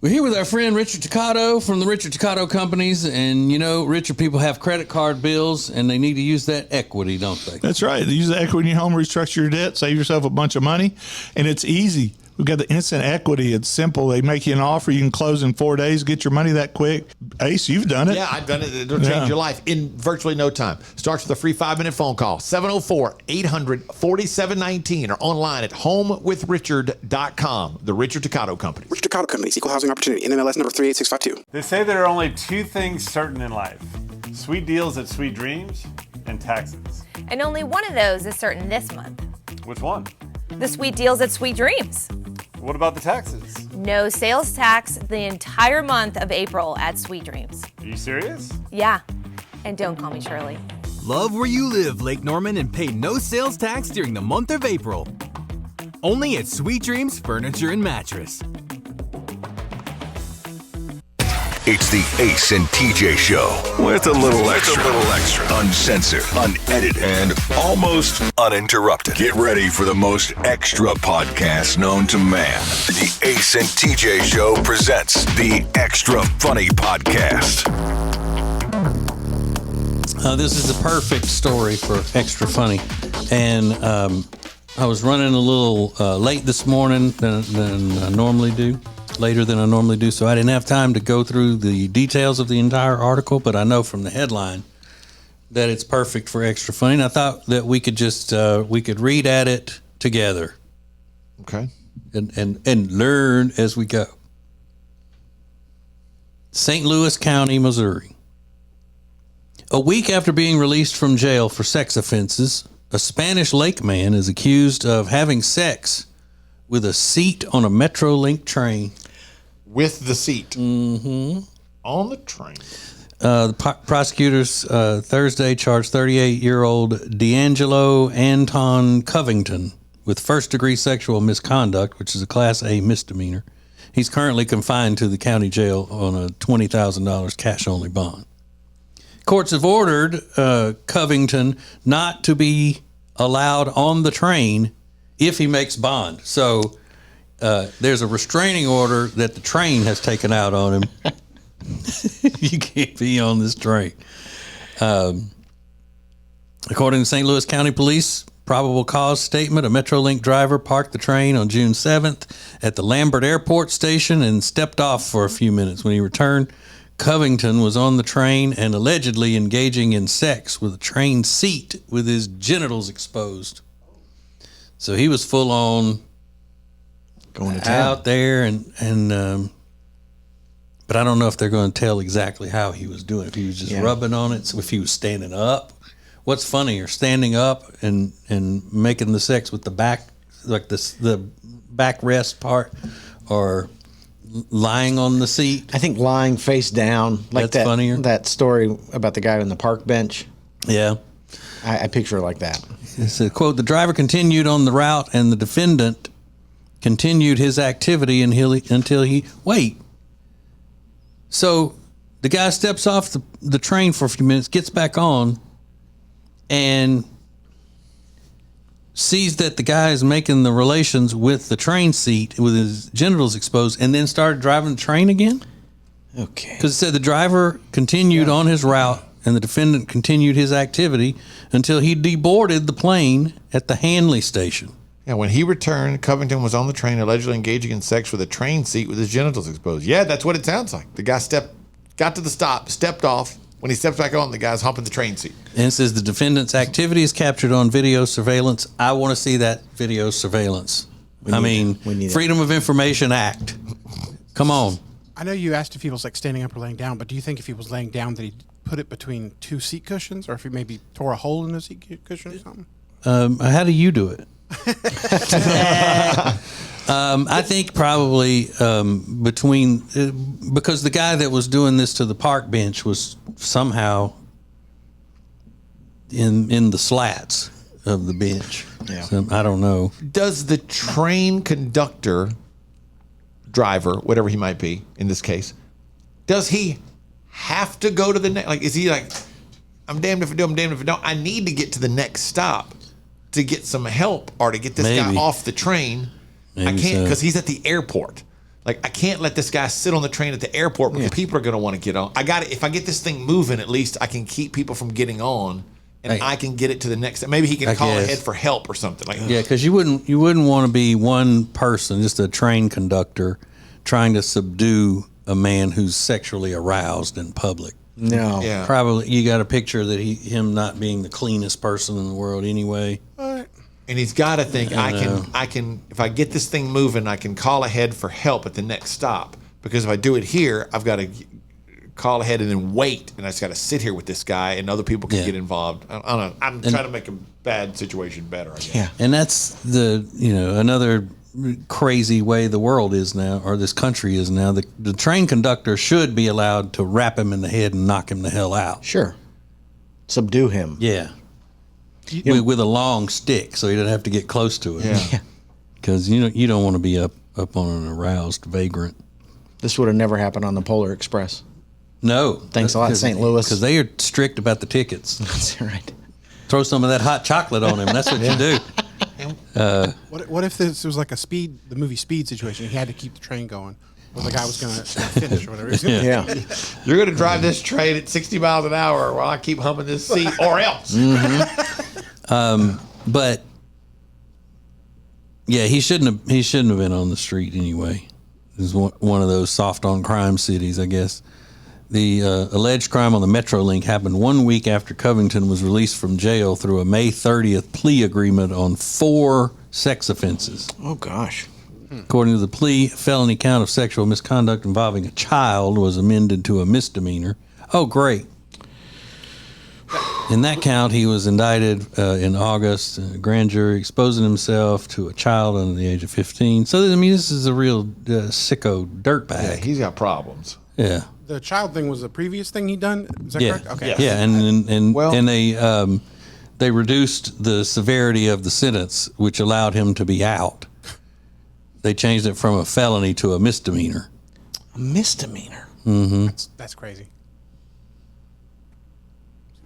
We're here with our friend Richard Toccato from the Richard Toccato Companies. And, you know, richer people have credit card bills, and they need to use that equity, don't they? That's right. Use the equity in your home, restructure your debt, save yourself a bunch of money, and it's easy. We've got the instant equity. It's simple. They make you an offer. You can close in 4 days, get your money that quick. Ace, you've done it. Yeah, I've done it. It'll change your life in virtually no time. Starts with a free 5-minute phone call, 704-800-4719, or online at homewithrichard.com. The Richard Toccato Company. Richard Toccato Companies, Equal Housing Opportunity, NMLS number 38652. They say there are only two things certain in life: sweet deals at Sweet Dreams and taxes. And only one of those is certain this month. Which one? The sweet deals at Sweet Dreams. What about the taxes? No sales tax the entire month of April at Sweet Dreams. Are you serious? Yeah. And don't call me Shirley. Love where you live, Lake Norman, and pay no sales tax during the month of April. Only at Sweet Dreams Furniture and Mattress. It's the Ace and TJ Show with a little extra. Uncensored, unedited, and almost uninterrupted. Get ready for the most extra podcast known to man. The Ace and TJ Show presents the Extra Funny Podcast. This is the perfect story for Extra Funny. And I was running a little late this morning than I normally do. Later than I normally do, so I didn't have time to go through the details of the entire article, but I know from the headline that it's perfect for Extra Funny, and I thought that we could just we could read at it together. Okay. And learn as we go. St. Louis County, Missouri. A week after being released from jail for sex offenses, a Spanish Lake man is accused of having sex with a seat on a Metrolink train. With the seat. Mm-hmm. On the train. The prosecutors Thursday charged 38-year-old D'Angelo Anton Covington with first-degree sexual misconduct, which is a Class A misdemeanor. He's currently confined to the county jail on a $20,000 cash-only bond. Courts have ordered Covington not to be allowed on the train if he makes bond. So there's a restraining order that the train has taken out on him. You can't be on this train. According to St. Louis County Police probable cause statement, a Metrolink driver parked the train on June 7th at the Lambert Airport station and stepped off for a few minutes. When he returned, Covington was on the train and allegedly engaging in sex with a train seat with his genitals exposed. So he was full on going to town out there, and but I don't know if they're going to tell exactly how he was doing. If he was just rubbing on it, so if he was standing up. What's funnier, standing up and making the sex with the back, like the backrest part, or lying on the seat? I think lying face down, like that's funnier. That story about the guy on the park bench. Yeah, I picture it like that. It said, quote, the driver continued on the route and the defendant continued his activity until he wait. So the guy steps off the train for a few minutes, gets back on, and sees that the guy is making the relations with the train seat with his genitals exposed, and then started driving the train again? Okay. Because it said the driver continued on his route and the defendant continued his activity until he deboarded the plane at the Hanley station. Yeah, when he returned, Covington was on the train allegedly engaging in sex with a train seat with his genitals exposed. Yeah, that's what it sounds like. The guy got to the stop, stepped off. When he steps back on, the guy's humping the train seat. And it says the defendant's activity is captured on video surveillance. I want to see that video surveillance. Freedom of Information Act. Come on. I know you asked if he was like standing up or laying down, but do you think if he was laying down that he put it between two seat cushions, or if he maybe tore a hole in the seat cushion or something? How do you do it? I think probably between because the guy that was doing this to the park bench was somehow in the slats of the bench. Yeah. So, I don't know. Does the train conductor, driver, whatever he might be in this case, does he have to go to the next? Like, is he like, I'm damned if I do, I'm damned if I don't. I need to get to the next stop to get some help or to get this guy off the train. Maybe I can't so. because he's at the airport. Like, I can't let this guy sit on the train at the airport because people are going to want to get on. If I get this thing moving, at least I can keep people from getting on, and I can get it to the next. Maybe he can call ahead for help or something. Like, yeah, because you wouldn't want to be one person, just a train conductor, trying to subdue a man who's sexually aroused in public. No. Yeah. Probably you got a picture that him not being the cleanest person in the world anyway. And he's got to think, I can. If I get this thing moving, I can call ahead for help at the next stop. Because if I do it here, I've got to call ahead and then wait, and I just got to sit here with this guy, and other people can get involved. I don't know. I'm trying to make a bad situation better, I guess. Yeah. And that's another crazy way the world is now, or this country is now. The train conductor should be allowed to rap him in the head and knock him the hell out. Sure. Subdue him. Yeah. With a long stick, so he doesn't have to get close to it. Yeah. Because you don't want to be up on an aroused vagrant. This would have never happened on the Polar Express. No. Thanks a lot, St. Louis. Because they are strict about the tickets. That's right. Throw some of that hot chocolate on him. That's what you do. What if this was like the movie Speed situation? He had to keep the train going. Well, the guy was going to finish or whatever. Yeah. You're going to drive this train at 60 miles an hour while I keep humming this seat, or else. But yeah, he shouldn't have been on the street anyway. This is one of those soft on crime cities, I guess. The alleged crime on the Metrolink happened 1 week after Covington was released from jail through a May 30th plea agreement on 4 sex offenses. Oh, gosh. According to the plea, felony count of sexual misconduct involving a child was amended to a misdemeanor. Oh, great. In that count, he was indicted in August, a grand jury exposing himself to a child under the age of 15. So, I mean, this is a real sicko dirtbag. Yeah, he's got problems. Yeah. The child thing was the previous thing he'd done? Is that correct? Okay. Yeah, and they reduced the severity of the sentence, which allowed him to be out. They changed it from a felony to a misdemeanor. A misdemeanor? Mm-hmm. That's crazy.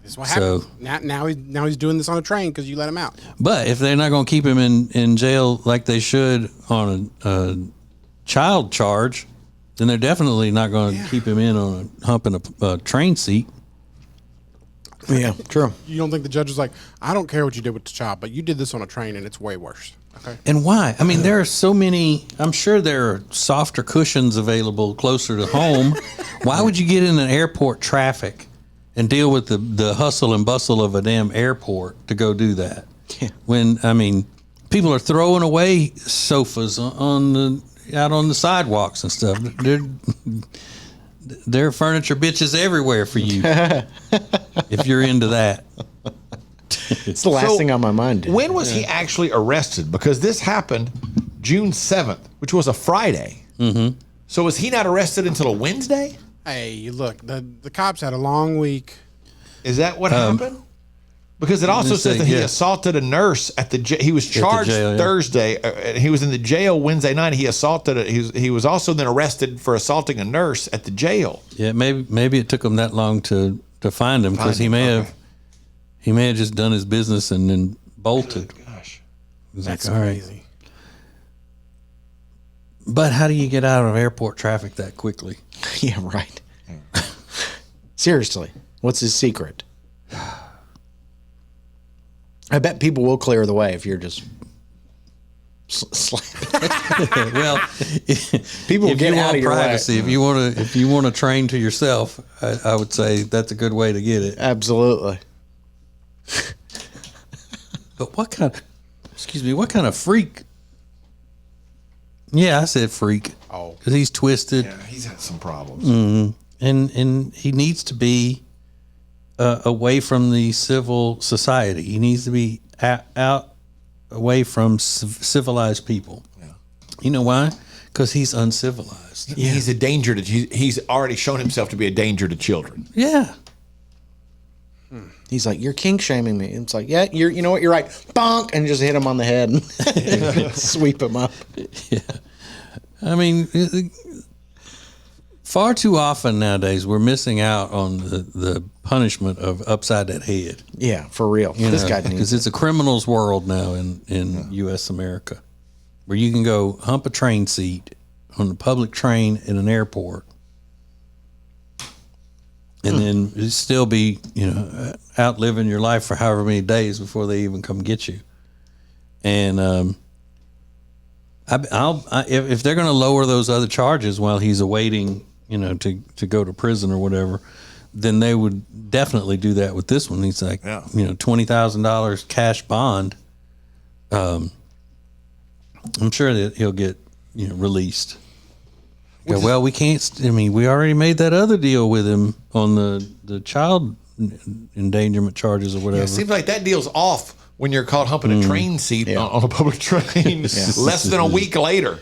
This is what happened. Now he's doing this on a train because you let him out. But if they're not going to keep him in jail like they should on a child charge, then they're definitely not going to keep him in on humping a train seat. Yeah, true. You don't think the judge was like, I don't care what you did with the child, but you did this on a train and it's way worse. Okay. And why? I mean, there are so many. I'm sure there are softer cushions available closer to home. Why would you get in an airport traffic and deal with the hustle and bustle of a damn airport to go do that? Yeah. When, I mean, people are throwing away sofas out on the sidewalks and stuff. There are furniture bitches everywhere for you if you're into that. It's the last thing on my mind. Dude. When was he actually arrested? Because this happened June 7th, which was a Friday. Mm-hmm. So was he not arrested until a Wednesday? Hey, look, the cops had a long week. Is that what happened? Because it also says that he assaulted a nurse at the jail. He was charged Thursday. He was in the jail Wednesday night. He assaulted. He was also then arrested for assaulting a nurse at the jail. Yeah, maybe it took him that long to find him because he may have just done his business and then bolted. Good gosh, That's like, all right. crazy. But how do you get out of airport traffic that quickly? Yeah, right. Seriously, what's his secret? I bet people will clear the way if you're just slapping. Well, people will get out of your privacy. way. If you want to train to yourself, I would say that's a good way to get it. Absolutely. But what kind of freak? Yeah, I said freak. Oh, because he's twisted. yeah, he's had some problems. Mm-hmm. And he needs to be away from the civil society. He needs to be out away from civilized people. Yeah. You know why? Because he's uncivilized. Yeah. He's a danger to. He's already shown himself to be a danger to children. Yeah. He's like, you're kink shaming me. And it's like, yeah, you know what? You're right. Bonk, and just hit him on the head and sweep him up. Yeah. I mean, far too often nowadays we're missing out on the punishment of upside that head. Yeah, for real. This guy needs because it's a criminal's world now in U.S. America, where you can go hump a train seat on the public train in an airport, and then you'd still be, out living your life for however many days before they even come get you. And if they're going to lower those other charges while he's awaiting, to go to prison or whatever, then they would definitely do that with this one. He's like, $20,000 cash bond. I'm sure that he'll get, released. Well, we can't. We already made that other deal with him on the child endangerment charges or whatever. Yeah, it seems like that deal's off when you're caught humping a train seat on a public train less than a week later.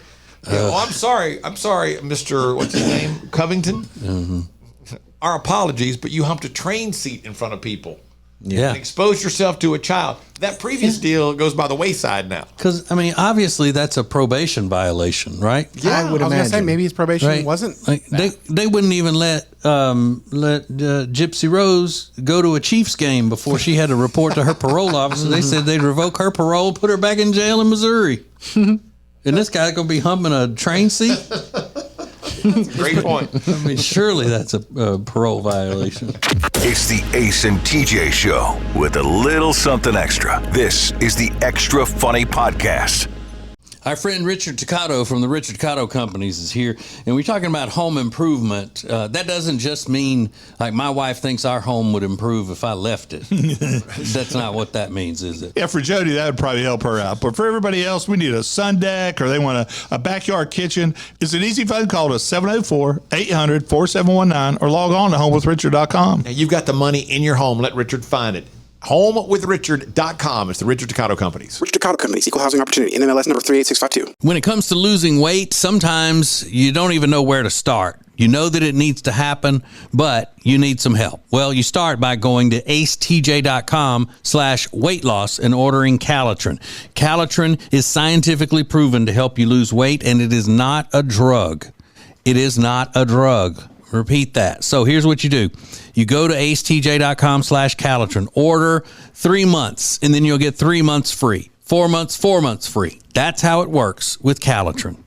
I'm sorry, Mr. What's his name? Covington? Mm-hmm. Our apologies, but you humped a train seat in front of people. Yeah. And exposed yourself to a child. That previous deal goes by the wayside now. Because, obviously that's a probation violation, right? Yeah, I would I was going to say, imagine. maybe his probation Right. wasn't. They wouldn't even let Gypsy Rose go to a Chiefs game before she had to report to her parole officer. They said they'd revoke her parole, put her back in jail in Missouri. And this guy's going to be humping a train seat? Great point. Surely that's a parole violation. It's the Ace and TJ Show with a little something extra. This is the Extra Funny Podcast. Our friend Richard Toccato from the Richard Toccato Companies is here, and we're talking about home improvement. That doesn't just mean, like, my wife thinks our home would improve if I left it. That's not what that means, is it? Yeah, for Jody, that would probably help her out. But for everybody else, we need a sun deck or they want a backyard kitchen. It's an easy phone call to 704-800-4719 or log on to homewithrichard.com. Now, you've got the money in your home. Let Richard find it. HomeWithRichard.com. It's the Richard Toccato Companies. Richard Toccato Companies, Equal Housing Opportunity, NMLS number 38652. When it comes to losing weight, sometimes you don't even know where to start. You know that it needs to happen, but you need some help. Well, you start by going to acetj.com/weight loss and ordering Calitrin. Calitrin is scientifically proven to help you lose weight, and it is not a drug. It is not a drug. Repeat that. So here's what you do. You go to acetj.com/Calitrin, order 3 months, and then you'll get 3 months free. 4 months free. That's how it works with Calitrin.